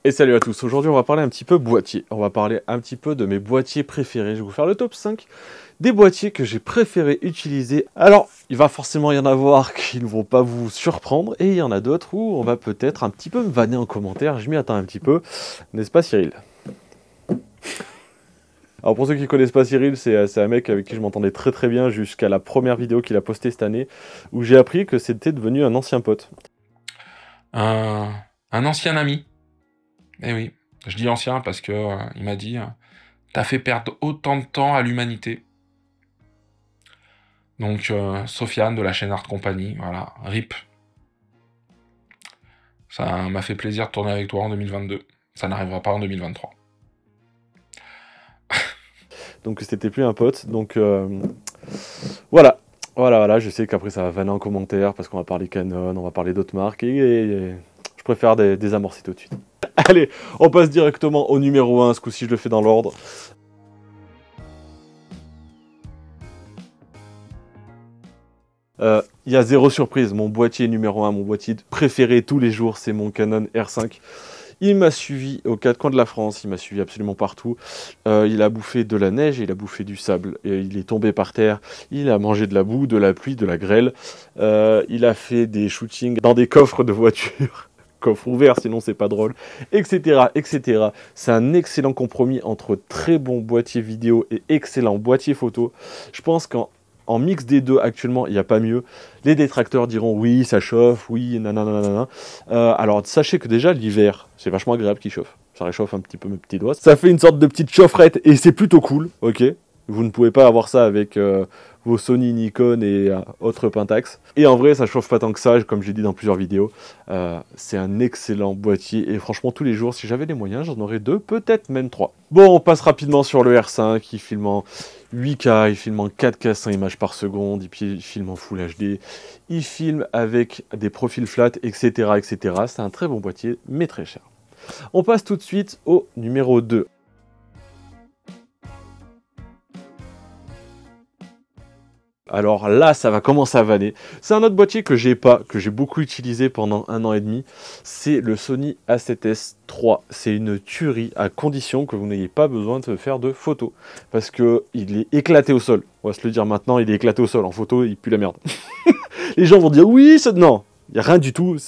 Et salut à tous, aujourd'hui on va parler un petit peu boîtier, on va parler un petit peu de mes boîtiers préférés, je vais vous faire le top 5 des boîtiers que j'ai préféré utiliser. Alors, il va forcément y en avoir qui ne vont pas vous surprendre, et il y en a d'autres où on va peut-être un petit peu me vanner en commentaire, je m'y attends un petit peu, n'est-ce pas Cyril? Alors pour ceux qui ne connaissent pas Cyril, c'est un mec avec qui je m'entendais très très bien jusqu'à la première vidéo qu'il a postée cette année, où j'ai appris que c'était devenu un ancien pote. Un ancien ami. Eh oui, je dis ancien parce que il m'a dit t'as fait perdre autant de temps à l'humanité. Donc Sofiane de la chaîne Art Company, voilà, RIP. Ça m'a fait plaisir de tourner avec toi en 2022. Ça n'arrivera pas en 2023. Donc c'était plus un pote, donc voilà. Voilà, je sais qu'après ça va vanner en commentaire parce qu'on va parler Canon, on va parler d'autres marques et je préfère désamorcer tout de suite. Allez, on passe directement au numéro 1, ce coup-ci je le fais dans l'ordre. Il y a zéro surprise, mon boîtier numéro 1, mon boîtier préféré tous les jours, c'est mon Canon R5. Il m'a suivi aux quatre coins de la France, il m'a suivi absolument partout. Il a bouffé de la neige, il a bouffé du sable, et il est tombé par terre, il a mangé de la boue, de la pluie, de la grêle. Il a fait des shootings dans des coffres de voitures, coffre ouvert, sinon c'est pas drôle, etc., etc. C'est un excellent compromis entre très bon boîtier vidéo et excellent boîtier photo. Je pense qu'en mix des deux, actuellement, il n'y a pas mieux. Les détracteurs diront oui, ça chauffe, oui, nanana. Alors, sachez que déjà, l'hiver, c'est vachement agréable qu'il chauffe. Ça réchauffe un petit peu mes petits doigts. Ça fait une sorte de petite chaufferette et c'est plutôt cool, ok. Vous ne pouvez pas avoir ça avec vos Sony, Nikon et autres Pentax. Et en vrai, ça chauffe pas tant que ça, comme j'ai dit dans plusieurs vidéos. C'est un excellent boîtier et franchement, tous les jours, si j'avais les moyens, j'en aurais deux, peut-être même trois. Bon, on passe rapidement sur le R5, il filme en 8K, il filme en 4K 100 images par seconde, et puis il filme en Full HD, il filme avec des profils flat, etc., etc. C'est un très bon boîtier, mais très cher. On passe tout de suite au numéro 2. Alors là, ça va commencer à vanner. C'est un autre boîtier que j'ai beaucoup utilisé pendant 1 an et demi. C'est le Sony A7S III. C'est une tuerie à condition que vous n'ayez pas besoin de faire de photos. Parce qu'il est éclaté au sol. On va se le dire maintenant, il est éclaté au sol. En photo, il pue la merde. Les gens vont dire oui, non. Il n'y a rien du tout.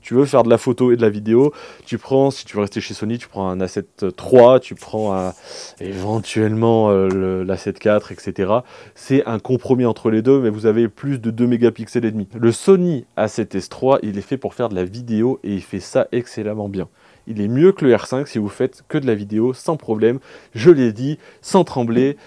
Tu veux faire de la photo et de la vidéo, tu prends, si tu veux rester chez Sony, tu prends un A7 III, tu prends éventuellement l'A7 IV, etc. C'est un compromis entre les deux, mais vous avez plus de 2 mégapixels et demi. Le Sony A7S III, il est fait pour faire de la vidéo et il fait ça excellemment bien. Il est mieux que le R5 si vous faites que de la vidéo sans problème. Je l'ai dit, sans trembler.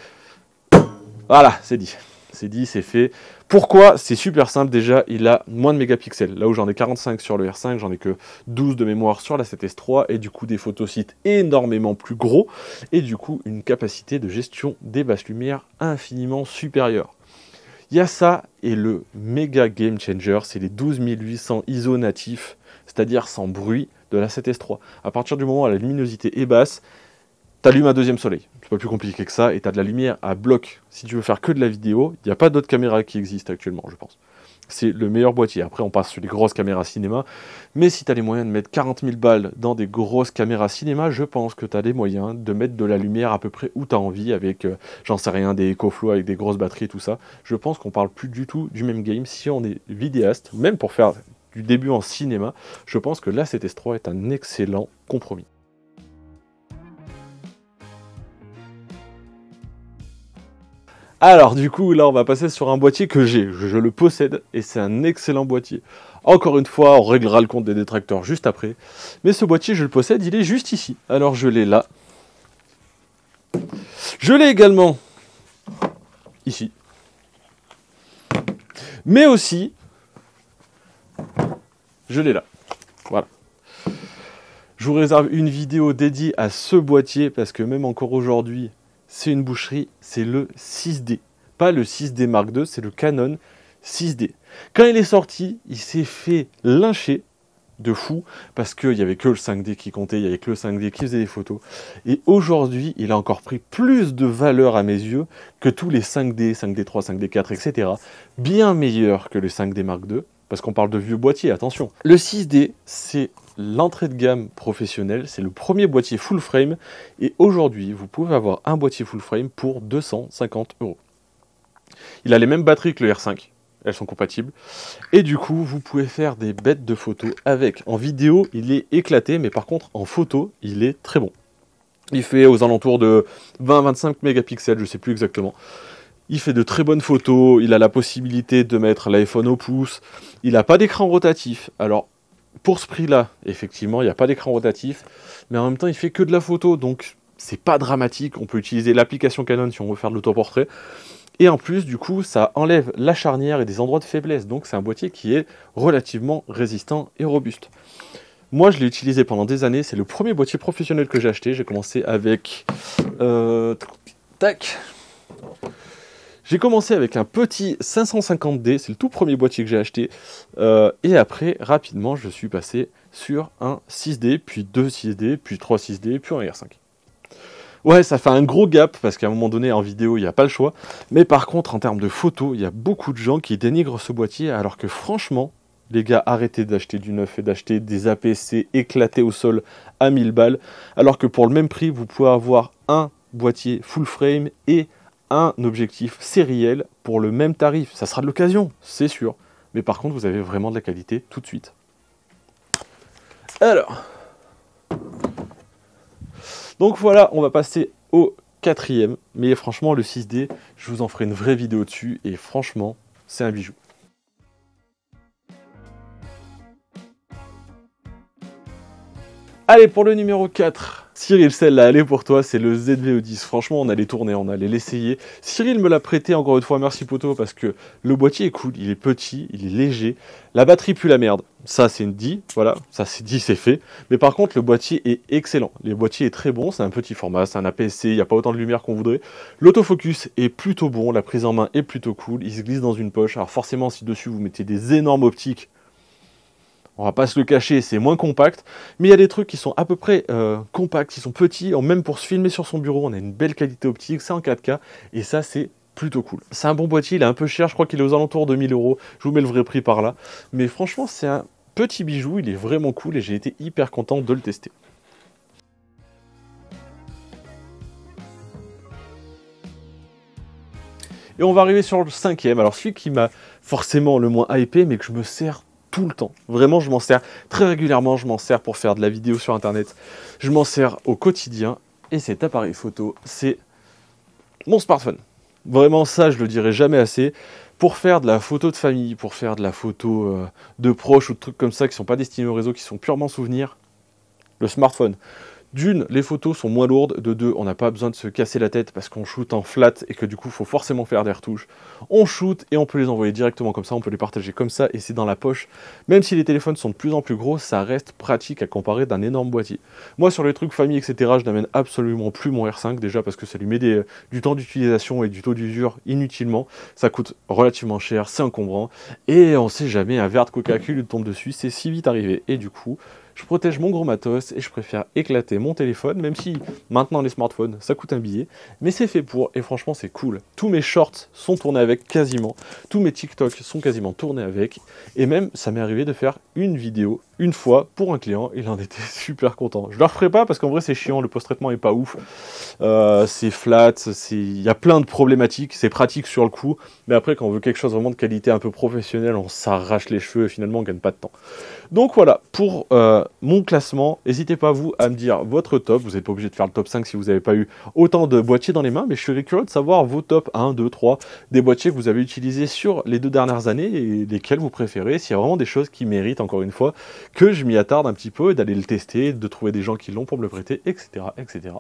Voilà, c'est dit. C'est dit, c'est fait. Pourquoi? C'est super simple. Déjà, il a moins de mégapixels. Là où j'en ai 45 sur le R5, j'en ai que 12 de mémoire sur la 7S III. Et du coup, des photosites énormément plus gros. Et du coup, une capacité de gestion des basses lumières infiniment supérieure. Il y a ça et le méga game changer, c'est les 12800 ISO natifs, c'est-à-dire sans bruit de la 7S III. À partir du moment où la luminosité est basse, t'allumes un deuxième soleil. C'est pas plus compliqué que ça, et t'as de la lumière à bloc. Si tu veux faire que de la vidéo, il n'y a pas d'autres caméras qui existent actuellement, je pense. C'est le meilleur boîtier. Après, on passe sur les grosses caméras cinéma. Mais si tu as les moyens de mettre 40 000 balles dans des grosses caméras cinéma, je pense que tu as les moyens de mettre de la lumière à peu près où tu as envie, avec, j'en sais rien, des EcoFlow avec des grosses batteries et tout ça. Je pense qu'on parle plus du tout du même game. Si on est vidéaste, même pour faire du début en cinéma, je pense que l'A7S III est un excellent compromis. Alors du coup, là on va passer sur un boîtier que j'ai, je le possède et c'est un excellent boîtier. Encore une fois, on réglera le compte des détracteurs juste après. Mais ce boîtier, je le possède, il est juste ici. Alors je l'ai là. Je l'ai également ici. Mais aussi, je l'ai là. Voilà. Je vous réserve une vidéo dédiée à ce boîtier parce que même encore aujourd'hui, c'est une boucherie, c'est le 6D. Pas le 6D Mark II, c'est le Canon 6D. Quand il est sorti, il s'est fait lyncher de fou parce qu'il n'y avait que le 5D qui comptait, il n'y avait que le 5D qui faisait des photos. Et aujourd'hui, il a encore pris plus de valeur à mes yeux que tous les 5D, 5D3, 5D4, etc. Bien meilleur que le 5D Mark II. parce qu'on parle de vieux boîtiers, attention. Le 6D, c'est l'entrée de gamme professionnelle, c'est le premier boîtier full frame, et aujourd'hui, vous pouvez avoir un boîtier full frame pour 250 €. Il a les mêmes batteries que le R5, elles sont compatibles, et du coup, vous pouvez faire des bêtes de photos avec. En vidéo, il est éclaté, mais par contre, en photo, il est très bon. Il fait aux alentours de 20-25 mégapixels, je ne sais plus exactement. Il fait de très bonnes photos, il a la possibilité de mettre l'iPhone au pouce, il n'a pas d'écran rotatif. Alors, pour ce prix-là, effectivement, il n'y a pas d'écran rotatif, mais en même temps, il fait que de la photo, donc c'est pas dramatique. On peut utiliser l'application Canon si on veut faire de l'autoportrait. Et en plus, du coup, ça enlève la charnière et des endroits de faiblesse, donc c'est un boîtier qui est relativement résistant et robuste. Moi, je l'ai utilisé pendant des années, c'est le premier boîtier professionnel que j'ai acheté. J'ai commencé avec... J'ai commencé avec un petit 550D, c'est le tout premier boîtier que j'ai acheté. Et après, rapidement, je suis passé sur un 6D, puis 2 6D, puis 3 6D, puis un R5. Ouais, ça fait un gros gap, parce qu'à un moment donné, en vidéo, il n'y a pas le choix. Mais par contre, en termes de photos, il y a beaucoup de gens qui dénigrent ce boîtier, alors que franchement, les gars, arrêtez d'acheter du neuf et d'acheter des APC éclatés au sol à 1000 balles, alors que pour le même prix, vous pouvez avoir un boîtier full frame et un objectif sériel pour le même tarif. Ça sera de l'occasion, c'est sûr. Mais par contre, vous avez vraiment de la qualité tout de suite. Alors, donc voilà, on va passer au 4e. Mais franchement, le 6D, je vous en ferai une vraie vidéo dessus. Et franchement, c'est un bijou. Allez, pour le numéro 4, Cyril, celle-là, elle est pour toi, c'est le ZV-E10. Franchement, on allait tourner, on allait l'essayer. Cyril me l'a prêté, encore une fois, merci poto, parce que le boîtier est cool, il est petit, il est léger. La batterie pue la merde, ça c'est dit, voilà, ça c'est dit, c'est fait. Mais par contre, le boîtier est excellent. Le boîtier est très bon, c'est un petit format, c'est un APS-C, il n'y a pas autant de lumière qu'on voudrait. L'autofocus est plutôt bon, la prise en main est plutôt cool, il se glisse dans une poche. Alors forcément, si dessus vous mettez des énormes optiques, on va pas se le cacher, c'est moins compact, mais il y a des trucs qui sont à peu près compacts, qui sont petits, même pour se filmer sur son bureau, on a une belle qualité optique, c'est en 4K, et ça c'est plutôt cool. C'est un bon boîtier, il est un peu cher, je crois qu'il est aux alentours de 1000 €, je vous mets le vrai prix par là, mais franchement c'est un petit bijou, il est vraiment cool, et j'ai été hyper content de le tester. Et on va arriver sur le 5e, alors celui qui m'a forcément le moins hypé, mais que je me sers tout le temps. Vraiment, je m'en sers très régulièrement, je m'en sers pour faire de la vidéo sur internet, je m'en sers au quotidien, et cet appareil photo, c'est mon smartphone. Vraiment, ça, je le dirai jamais assez. Pour faire de la photo de famille, pour faire de la photo de proches ou de trucs comme ça qui sont pas destinés au réseau, qui sont purement souvenirs, le smartphone. D'une, les photos sont moins lourdes. De deux, on n'a pas besoin de se casser la tête parce qu'on shoot en flat et que du coup, il faut forcément faire des retouches. On shoot et on peut les envoyer directement comme ça, on peut les partager comme ça et c'est dans la poche. Même si les téléphones sont de plus en plus gros, ça reste pratique à comparer d'un énorme boîtier. Moi, sur les trucs famille, etc., je n'amène absolument plus mon R5 déjà parce que ça lui met du temps d'utilisation et du taux d'usure inutilement. Ça coûte relativement cher, c'est encombrant et on sait jamais, un verre de Coca-Cola tombe dessus, c'est si vite arrivé. Et du coup, je protège mon gros matos et je préfère éclater mon téléphone, même si maintenant les smartphones ça coûte un billet, mais c'est fait pour et franchement c'est cool. Tous mes shorts sont tournés avec quasiment, tous mes TikTok sont quasiment tournés avec, et même ça m'est arrivé de faire une vidéo une fois pour un client, il en était super content. Je le referai pas parce qu'en vrai c'est chiant, le post-traitement est pas ouf, c'est flat, il y a plein de problématiques, c'est pratique sur le coup, mais après quand on veut quelque chose vraiment de qualité un peu professionnelle, on s'arrache les cheveux et finalement on gagne pas de temps. Donc voilà, pour mon classement, n'hésitez pas vous à me dire votre top, vous n'êtes pas obligé de faire le top 5 si vous n'avez pas eu autant de boîtiers dans les mains, mais je serais curieux de savoir vos top 1, 2, 3, des boîtiers que vous avez utilisés sur les 2 dernières années et lesquels vous préférez, s'il y a vraiment des choses qui méritent encore une fois que je m'y attarde un petit peu et d'aller le tester, de trouver des gens qui l'ont pour me le prêter, etc. etc.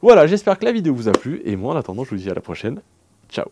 Voilà, j'espère que la vidéo vous a plu, et moi en attendant je vous dis à la prochaine, ciao.